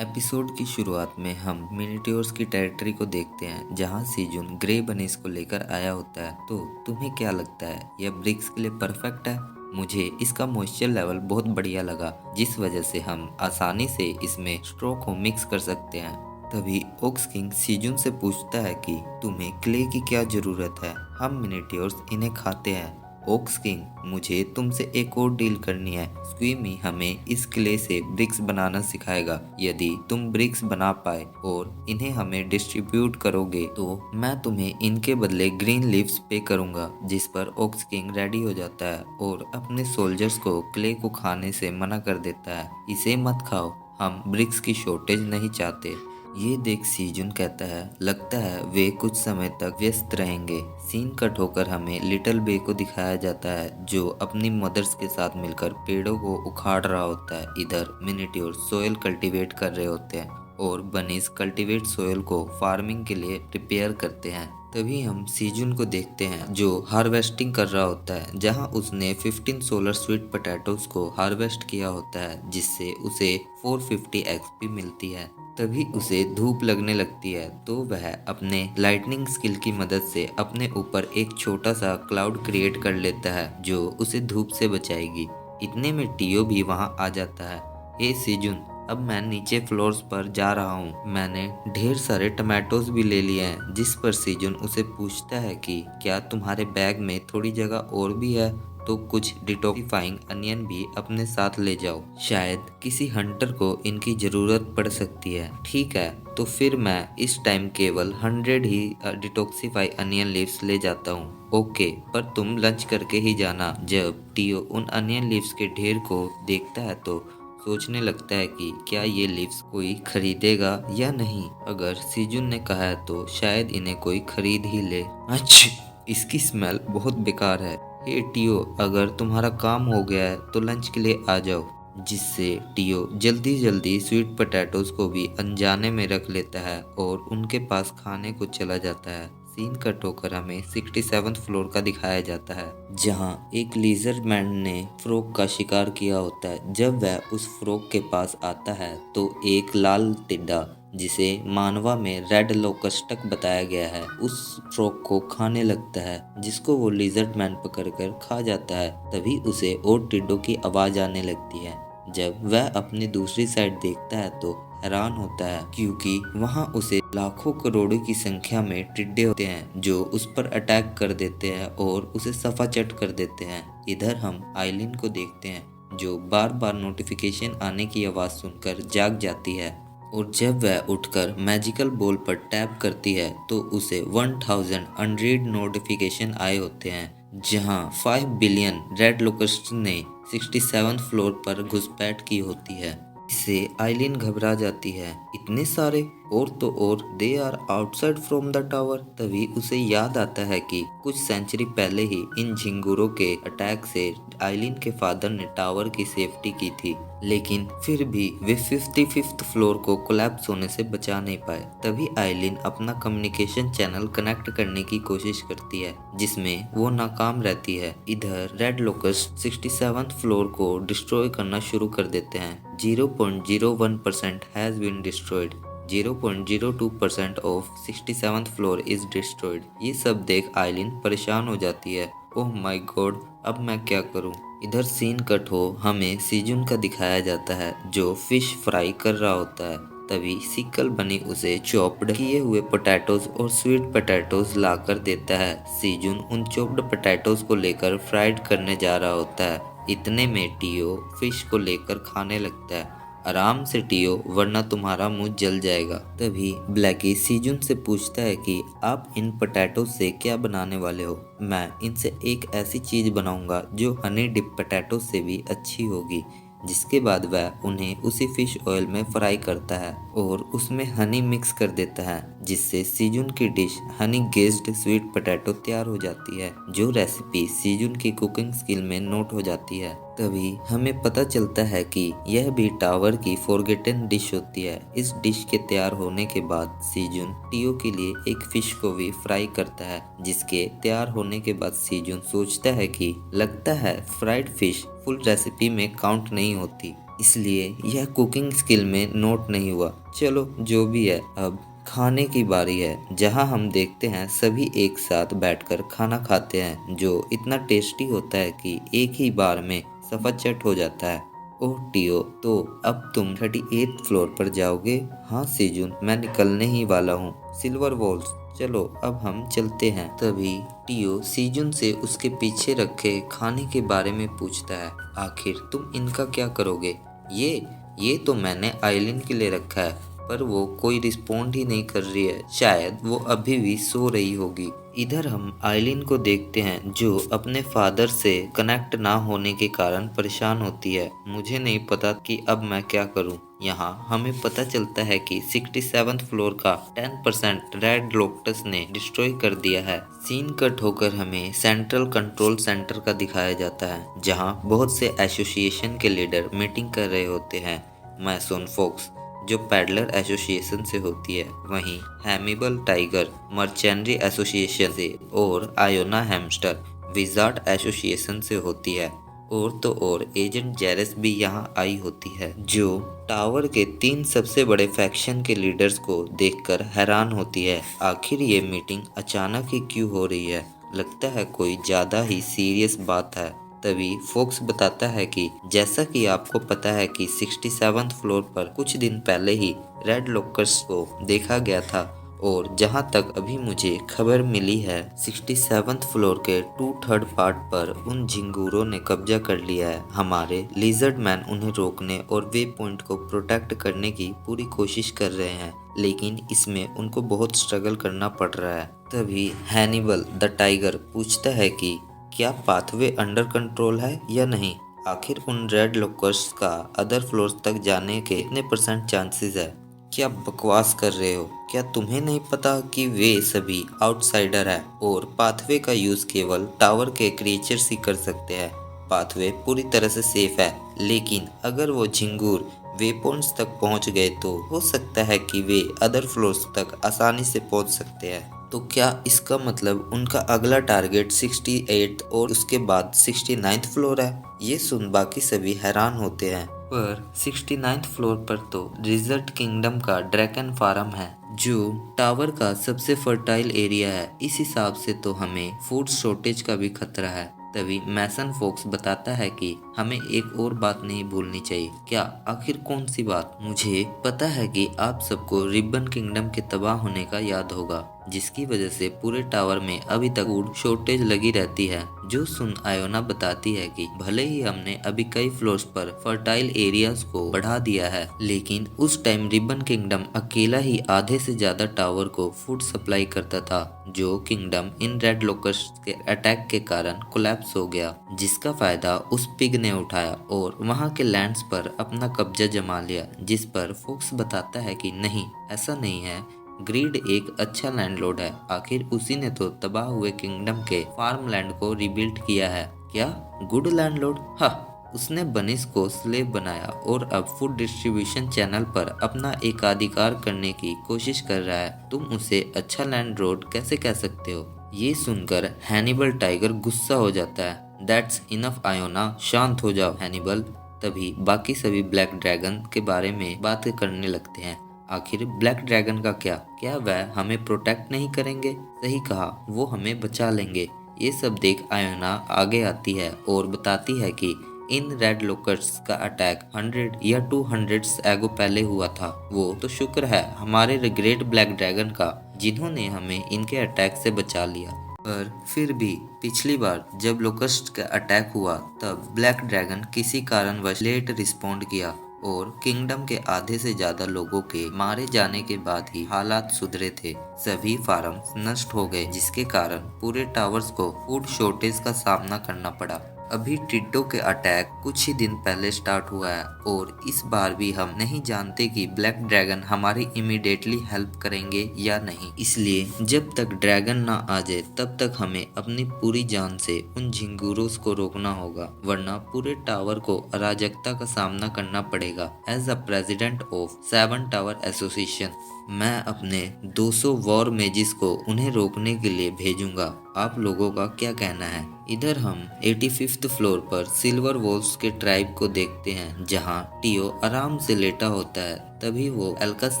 Episode की शुरुआत में हम मिनिट्योर्स की टेरिटरी को देखते हैं जहां सीजुन ग्रे बनीज को लेकर आया होता है। तो तुम्हें क्या लगता है यह ब्रिक्स के लिए परफेक्ट है? मुझे इसका मॉइस्चर लेवल बहुत बढ़िया लगा, जिस वजह से हम आसानी से इसमें स्ट्रो को मिक्स कर सकते हैं। तभी ओक्स किंग सीजुन से पूछता है कि तुम्हें क्ले की क्या जरूरत है, हम मिनिट्योर्स इन्हें खाते हैं। ओक्स किंग, मुझे तुमसे एक और डील करनी है। स्क्वीमी हमें इस क्ले से ब्रिक्स बनाना सिखाएगा। यदि तुम ब्रिक्स बना पाए और इन्हें हमें डिस्ट्रीब्यूट करोगे तो मैं तुम्हें इनके बदले ग्रीन लीव्स पे करूंगा। जिस पर ओक्स किंग रेडी हो जाता है और अपने सोल्जर्स को क्ले को खाने से मना कर देता है। इसे मत खाओ, हम ब्रिक्स की शॉर्टेज नहीं चाहते। ये देख सीजुन कहता है, लगता है वे कुछ समय तक व्यस्त रहेंगे। सीन कट होकर हमें लिटिल बे को दिखाया जाता है जो अपनी मदर्स के साथ मिलकर पेड़ों को उखाड़ रहा होता है। इधर मिनिट्योर सोयल कल्टीवेट कर रहे होते हैं और बनीज कल्टीवेट सोयल को फार्मिंग के लिए प्रिपेयर करते हैं। तभी हम सीजुन को देखते हैं जो हार्वेस्टिंग कर रहा होता है, जहां उसने 15 सोलर स्वीट पोटैटोज को हार्वेस्ट किया होता है, जिससे उसे 450 एक्सपी मिलती है। तभी उसे धूप लगने लगती है तो वह अपने लाइटनिंग स्किल की मदद से अपने ऊपर एक छोटा सा क्लाउड क्रिएट कर लेता है जो उसे धूप से बचाएगी। इतने में टियो भी वहां आ जाता है। हे सीजुन, अब मैं नीचे फ्लोर्स पर जा रहा हूँ, मैंने ढेर सारे टमाटोज भी ले लिए हैं। जिस पर सीजुन उसे पूछता है कि क्या तुम्हारे बैग में थोड़ी जगह और भी है, तो कुछ डिटॉक्सिफाइंग अनियन भी अपने साथ ले जाओ, शायद किसी हंटर को इनकी जरूरत पड़ सकती है। ठीक है, तो फिर मैं इस टाइम केवल 100 ही डिटॉक्सिफाई अनियन लीव्स ले जाता हूँ। ओके, पर तुम लंच करके ही जाना। जब टियो उन अनियन लीव्स के ढेर को देखता है तो सोचने लगता है कि क्या ये लीव्स कोई खरीदेगा या नहीं। अगर सीजुन ने कहा है तो शायद इन्हें कोई खरीद ही ले। अच्छा, इसकी स्मेल बहुत बेकार है। हे टियो, अगर तुम्हारा काम हो गया है तो लंच के लिए आ जाओ। जिससे टियो जल्दी जल्दी स्वीट पोटैटोज को भी अनजाने में रख लेता है और उनके पास खाने को चला जाता है। सीन कट होकर हमें 67th फ्लोर का दिखाया जाता है जहां एक लिजर्ड मैन ने फ्रॉग का शिकार किया होता है। जब वह उस फ्रॉग के पास आता है तो एक लाल टिड्डा, जिसे मानवा में रेड लोकस्टक बताया गया है, उस फ्रॉग को खाने लगता है, जिसको वो लिजर्ड मैन पकड़कर खा जाता है। तभी उसे और टिड्डों की आवाज आने लगती है। जब वह अपनी दूसरी साइड देखता है तो हैरान होता है क्योंकि वहां उसे लाखों करोड़ों की संख्या में टिड्डे होते हैं जो उस पर अटैक कर देते हैं और उसे सफाचट कर देते हैं। इधर हम आइलिन को देखते हैं जो बार बार नोटिफिकेशन आने की आवाज सुनकर जाग जाती है और जब वह उठकर मैजिकल बॉल पर टैप करती है तो उसे 1000 अनरीड नोटिफिकेशन आए होते हैं, जहां 5 बिलियन रेड लोकस्ट ने 67th फ्लोर पर घुसपैठ की होती है। इससे आइलिन घबरा जाती है, इतने सारे, और तो और they are outside from the tower. तभी उसे याद आता है कि कुछ सेंचुरी पहले ही इन झिंगुरों के अटैक से आइलिन के फादर ने टावर की सेफ्टी की थी, लेकिन फिर भी वे 55th फ्लोर को कोलैप्स होने से बचा नहीं पाए। तभी आइलिन अपना कम्युनिकेशन चैनल कनेक्ट करने की कोशिश करती है, जिसमें वो नाकाम रहती है। इधर रेड लोकस्ट 67th फ्लोर को डिस्ट्रॉय करना शुरू कर देते हैं। 0.01% has been destroyed. 0.02% of 67th floor is destroyed. ये सब देख आइलिन परेशान हो जाती है। ओह माय गॉड, अब मैं क्या करूं? इधर सीन कट हो हमें सीजुन का दिखाया जाता है जो फिश फ्राई कर रहा होता है। तभी सिकल बनी उसे चॉप्ड किए हुए पोटैटोज और स्वीट पोटैटोज लाकर देता है। सीजुन उन चॉप्ड पोटैटोज को लेकर फ्राइड करने जा रहा होता है। इतने में टियो फिश को लेकर खाने लगता है। आराम से टियो, वरना तुम्हारा मुंह जल जाएगा। तभी ब्लैकी सीजुन से पूछता है कि आप इन पोटैटो से क्या बनाने वाले हो? मैं इनसे एक ऐसी चीज बनाऊंगा जो हनी डिप पोटैटो से भी अच्छी होगी। जिसके बाद वह उन्हें उसी फिश ऑयल में फ्राई करता है और उसमें हनी मिक्स कर देता है, जिससे सीजुन की dish Honey guessed sweet potato तैयार हो जाती है, जो रेसिपी सीजुन की कुकिंग स्किल में नोट हो जाती है। तभी हमें पता चलता है कि यह भी टावर की फॉरगेटन डिश होती है। इस डिश के तैयार होने के बाद सीजुन टियो के लिए एक फिश को भी फ्राई करता है, जिसके तैयार होने के बाद सीजुन सोचता है कि लगता है फ्राइड फिश फुल रेसिपी में काउंट नहीं होती। इसलिए यह कुकिंग स्किल में नोट नहीं हुआ। चलो जो भी है, अब खाने की बारी है, जहां हम देखते हैं सभी एक साथ बैठकर खाना खाते हैं, जो इतना टेस्टी होता है कि एक ही बार में सफाचट हो जाता है। ओह टियो, तो अब तुम 38th फ्लोर पर जाओगे? हाँ सीजुन, मैं निकलने ही वाला हूँ। सिल्वर वॉल्स, चलो अब हम चलते हैं। तभी टियो सीजुन से उसके पीछे रखे खाने के बारे में पूछता है। आखिर तुम इनका क्या करोगे? ये तो मैंने आइलिन के लिए रखा है, पर वो कोई रिस्पॉन्ड ही नहीं कर रही है। शायद वो अभी भी सो रही होगी। इधर हम आइलिन को देखते हैं, जो अपने फादर से कनेक्ट ना होने के कारण परेशान होती है। मुझे नहीं पता कि अब मैं क्या करूं। यहाँ हमें पता चलता है कि 67th फ्लोर का 10% रेड लोकटस ने डिस्ट्रॉय कर दिया है। सीन कट होकर हमें सेंट्रल कंट्रोल सेंटर का दिखाया जाता है, जहाँ बहुत से एसोसिएशन के लीडर मीटिंग कर रहे होते हैं। मैसन फोक्स, जो पैडलर एसोसिएशन से होती है, वहीं हैमिबल टाइगर मर्चेंट्री एसोसिएशन से, और आयोना हैमस्टर विजार्ड एसोसिएशन से होती है। और तो और एजेंट जेरेस भी यहाँ आई होती है, जो टावर के 3 सबसे बड़े फैक्शन के लीडर्स को देखकर हैरान होती है। आखिर ये मीटिंग अचानक ही क्यों हो रही है? लगता है कोई ज्यादा ही सीरियस बात है। तभी फोक्स बताता है कि जैसा कि आपको पता है कि 67th फ्लोर पर कुछ दिन पहले ही रेड लॉकर्स को देखा गया था, और जहां तक अभी मुझे खबर मिली है, 67th फ्लोर के 2/3 पार्ट पर उन झिंगूरों ने कब्जा कर लिया है। हमारे लिजर्ड मैन उन्हें रोकने और वे पॉइंट को प्रोटेक्ट करने की पूरी कोशिश कर रहे हैं, लेकिन इसमें उनको बहुत स्ट्रगल करना पड़ रहा है। तभी हैनिबल द टाइगर पूछता है कि क्या पाथवे अंडर कंट्रोल है या नहीं? आखिर उन रेड लॉकर्स का अदर फ्लोर्स तक जाने के कितने % चांसेस है? क्या बकवास कर रहे हो? क्या तुम्हें नहीं पता कि वे सभी आउटसाइडर है और पाथवे का यूज केवल टावर के क्रिएचर्स ही कर सकते हैं? पाथवे पूरी तरह से सेफ है, लेकिन अगर वो झिंगूर वेपॉन्स तक पहुंच गए तो हो सकता है कि वे अदर फ्लोर्स तक आसानी से पहुंच सकते हैं। तो क्या इसका मतलब उनका अगला टारगेट 68 और उसके बाद 69th फ्लोर है? ये सुन बाकी सभी हैरान होते हैं। पर 69th फ्लोर पर तो रिजर्ट किंगडम का ड्रैगन फार्म है, जो टावर का सबसे फर्टाइल एरिया है। इस हिसाब से तो हमें फूड शॉर्टेज का भी खतरा है। तभी मैसन फोक्स बताता है कि हमें एक और बात नहीं भूलनी चाहिए। क्या? आखिर कौन सी बात? मुझे पता है कि आप सबको रिबन किंगडम के तबाह होने का याद होगा, जिसकी वजह से पूरे टावर में अभी तक फूड शॉर्टेज लगी रहती है। जो सुन आयोना बताती है कि भले ही हमने अभी कई फ्लोर्स पर फर्टाइल एरियाज को बढ़ा दिया है, लेकिन उस टाइम रिबन किंगडम अकेला ही आधे से ज्यादा टावर को फूड सप्लाई करता था। जो किंगडम इन रेड लोकर्स के अटैक के कारण कोलैप्स हो गया, जिसका फायदा उस पिग ने उठाया और वहां के लैंड्स पर अपना कब्जा जमा लिया। जिस पर फोक्स बताता है कि नहीं, ऐसा नहीं है। ग्रीड एक अच्छा लैंडलॉर्ड है, आखिर उसी ने तो तबाह हुए किंगडम के फार्म लैंड को रिबिल्ड किया है। क्या? Good landlord? हाँ, उसने बनिस को स्लेव बनाया और अब फूड डिस्ट्रीब्यूशन चैनल पर अपना एकाधिकार करने की कोशिश कर रहा है। तुम उसे अच्छा लैंडलॉर्ड कैसे कह सकते हो? ये सुनकर हैनिबल टाइगर गुस्सा हो जाता है। दैट्स इनफ आयोना, शांत हो जाओ हैनिबल। तभी बाकी सभी ब्लैक ड्रैगन के बारे में बात करने लगते हैं। आखिर ब्लैक ड्रैगन का क्या? क्या वह हमें प्रोटेक्ट नहीं करेंगे? सही कहा, वो हमें बचा लेंगे। ये सब देख आयोना आगे आती है और बताती है कि इन रेड लोकर्स का अटैक 100 या 200 एगो पहले हुआ था। वो तो शुक्र है हमारे ग्रेट ब्लैक ड्रैगन का, जिन्होंने हमें इनके अटैक से बचा लिया। पर फिर भी पिछली बार जब लोकस्ट का अटैक हुआ, तब ब्लैक ड्रैगन किसी कारणवश लेट रिस्पॉन्ड किया और किंगडम के आधे से ज्यादा लोगों के मारे जाने के बाद ही हालात सुधरे थे। सभी फार्म नष्ट हो गए, जिसके कारण पूरे टावर्स को फूड शॉर्टेज का सामना करना पड़ा। अभी टिड्डो के अटैक कुछ ही दिन पहले स्टार्ट हुआ है और इस बार भी हम नहीं जानते कि ब्लैक ड्रैगन हमारी इमीडिएटली हेल्प करेंगे या नहीं। इसलिए जब तक ड्रैगन ना आ जाए तब तक हमें अपनी पूरी जान से उन झिंगूरों को रोकना होगा, वरना पूरे टावर को अराजकता का सामना करना पड़ेगा। As a president of 7 tower association, मैं अपने 200 वॉर मेजिस को उन्हें रोकने के लिए भेजूंगा। आप लोगों का क्या कहना है? इधर हम 85th फ्लोर पर सिल्वर वॉल्स के ट्राइब को देखते हैं, जहां टियो आराम से लेटा होता है। तभी वो एल्कस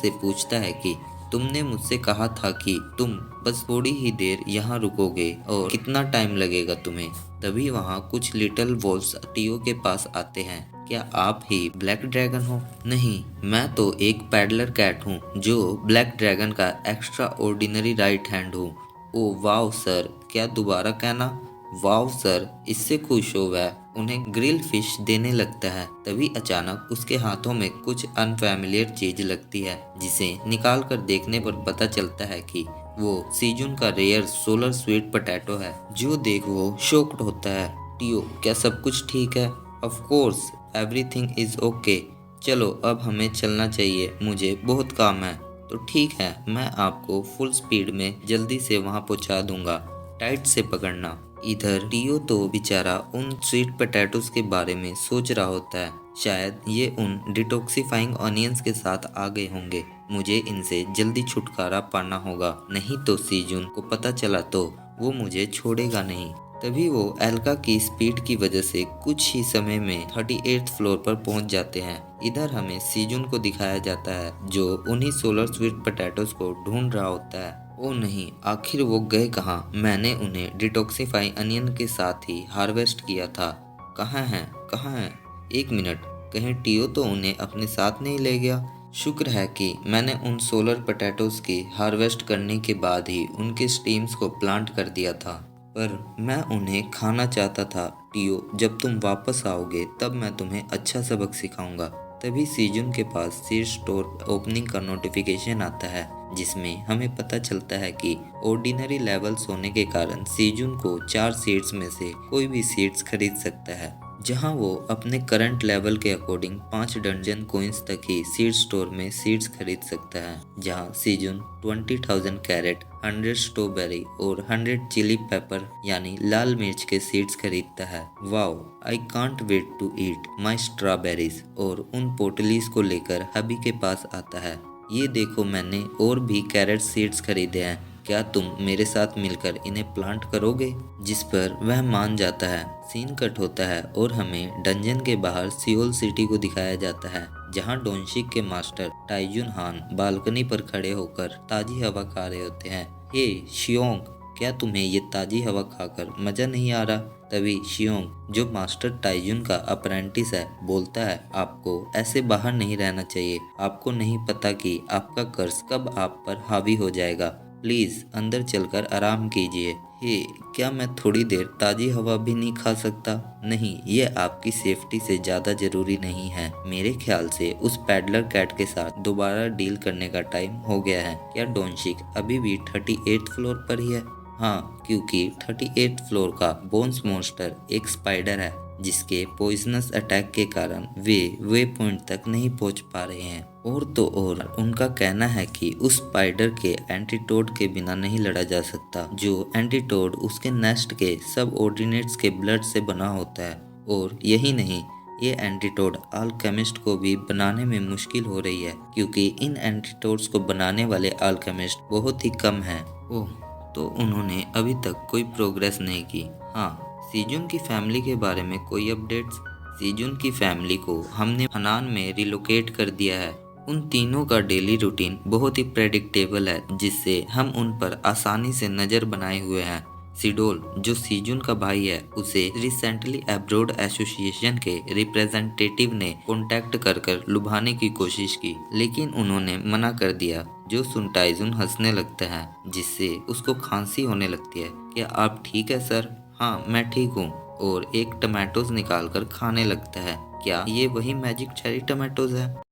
से पूछता है कि तुमने मुझसे कहा था कि तुम बस थोड़ी ही देर यहाँ रुकोगे और कितना टाइम लगेगा तुम्हें। तभी वहाँ कुछ लिटिल वॉल्स टियो के पास आते हैं। क्या आप ही ब्लैक ड्रैगन हो? नहीं, मैं तो एक पैडलर कैट हूँ जो ब्लैक ड्रैगन का एक्स्ट्रा ऑर्डिनरी राइट हैंड हूँ। ओ वाह सर, क्या दोबारा कहना? वाह सर, इससे खुश हो वह उन्हें ग्रिल फिश देने लगता है। तभी अचानक उसके हाथों में कुछ अनफैमिलियर चीज लगती है, जिसे निकाल कर देखने पर पता चलता है कि वो सीजुन का रेयर सोलर स्वीट पोटैटो है। जो देख वो शॉक्ड होता है। टियो, क्या सब कुछ ठीक है? Of course everything is okay. चलो अब हमें चलना चाहिए, मुझे बहुत काम है। तो ठीक है, मैं आपको फुल स्पीड में जल्दी से वहां पहुंचा दूंगा, टाइट से पकड़ना। इधर टियो तो बेचारा उन स्वीट पोटैटोज के बारे में सोच रहा होता है। शायद ये उन डिटॉक्सिफाइंग ऑनियंस के साथ आ गए होंगे। मुझे इनसे जल्दी छुटकारा पाना होगा, नहीं तो सीजुन को पता चला तो वो मुझे छोड़ेगा नहीं। तभी वो एल्का की स्पीड की वजह से कुछ ही समय में 38th फ्लोर पर पहुंच जाते हैं। इधर हमें सीजुन को दिखाया जाता है, जो उन्हीं सोलर स्वीट पोटैटोज को ढूंढ रहा होता है। ओ नहीं, आखिर वो गए कहाँ? मैंने उन्हें डिटॉक्सिफाई अनियन के साथ ही हार्वेस्ट किया था। कहाँ हैं? कहाँ हैं? एक मिनट, कहीं टियो तो उन्हें अपने साथ नहीं ले गया? शुक्र है कि मैंने उन सोलर पोटैटोज की हार्वेस्ट करने के बाद ही उनके स्टीम्स को प्लांट कर दिया था, पर मैं उन्हें खाना चाहता था। टियो, जब तुम वापस आओगे तब मैं तुम्हें अच्छा सबक सिखाऊंगा। तभी सीजुन के पास सीड स्टोर ओपनिंग का नोटिफिकेशन आता है, जिसमें हमें पता चलता है कि ऑर्डिनरी लेवल्स होने के कारण सीजुन को 4 सीड्स में से कोई भी सीड्स खरीद सकता है, जहां वो अपने करंट लेवल के अकॉर्डिंग 5 डंजन कोइंस तक ही सीड स्टोर में सीड्स खरीद सकता है। जहां सीजुन 20,000 कैरेट, 100 स्ट्रॉबेरी और 100 चिली पेपर यानी लाल मिर्च के सीड्स खरीदता है। Wow, I can't wait to eat my strawberries. और उन पोटलीज को लेकर हबी के पास आता है। ये देखो, मैंने और भी कैरेट सीड्स खरीदे हैं, क्या तुम मेरे साथ मिलकर इन्हें प्लांट करोगे? जिस पर वह मान जाता है। सीन कट होता है और हमें डंजन के बाहर सियोल सिटी को दिखाया जाता है, जहां डोनशिक के मास्टर टाइजुन हान बालकनी पर खड़े होकर ताजी हवा खा रहे होते हैं। हे शियोंग, क्या तुम्हें ये ताजी हवा खाकर मजा नहीं आ रहा? तभी शियोंग, जो मास्टर टाइजुन का अप्रेंटिस है, बोलता है, आपको ऐसे बाहर नहीं रहना चाहिए। आपको नहीं पता कि आपका कर्ज कब आप पर हावी हो जाएगा। प्लीज अंदर चलकर आराम कीजिए। हे, क्या मैं थोड़ी देर ताजी हवा भी नहीं खा सकता? नहीं, ये आपकी सेफ्टी से ज्यादा जरूरी नहीं है। मेरे ख्याल से उस पैडलर कैट के साथ दोबारा डील करने का टाइम हो गया है। क्या डोनशिक अभी भी 38th फ्लोर पर ही है? हाँ, क्योंकि 38th फ्लोर का बोन्स मॉन्स्टर एक स्पाइडर है, जिसके पॉइजनस अटैक के कारण वे पॉइंट तक नहीं पहुंच पा रहे हैं। और तो और उनका कहना है कि उस स्पाइडर के एंटीटोड के बिना नहीं लड़ा जा सकता, जो एंटीटोड उसके नेस्ट के सब ऑर्डिनेट्स के ब्लड से बना होता है। और यही नहीं, ये एंटीटोड अल्केमिस्ट को भी बनाने में मुश्किल हो रही है, क्योंकि इन एंटीटोड्स को बनाने वाले अल्केमिस्ट बहुत ही कम हैं। ओह, तो उन्होंने अभी तक कोई प्रोग्रेस नहीं की। हाँ, सीजुन की फैमिली के बारे में कोई अपडेट्स? सीजुन की फैमिली को हमने हनान में रिलोकेट कर दिया है। उन तीनों का डेली रूटीन बहुत ही प्रेडिक्टेबल है, जिससे हम उन पर आसानी से नज़र बनाए हुए हैं। सिडोल, जो सीजुन का भाई है, उसे रिसेंटली अब्रॉड एसोसिएशन के रिप्रेजेंटेटिव ने कांटेक्ट कर लुभाने की कोशिश की, लेकिन उन्होंने मना कर दिया। जो सुन टाइजुन हंसने लगता है, जिससे उसको खांसी होने लगती है। क्या आप ठीक है सर? हाँ, मैं ठीक हूँ। और एक टमाटोज निकाल कर खाने लगता है। क्या ये वही मैजिक चेरी टमाटोज है?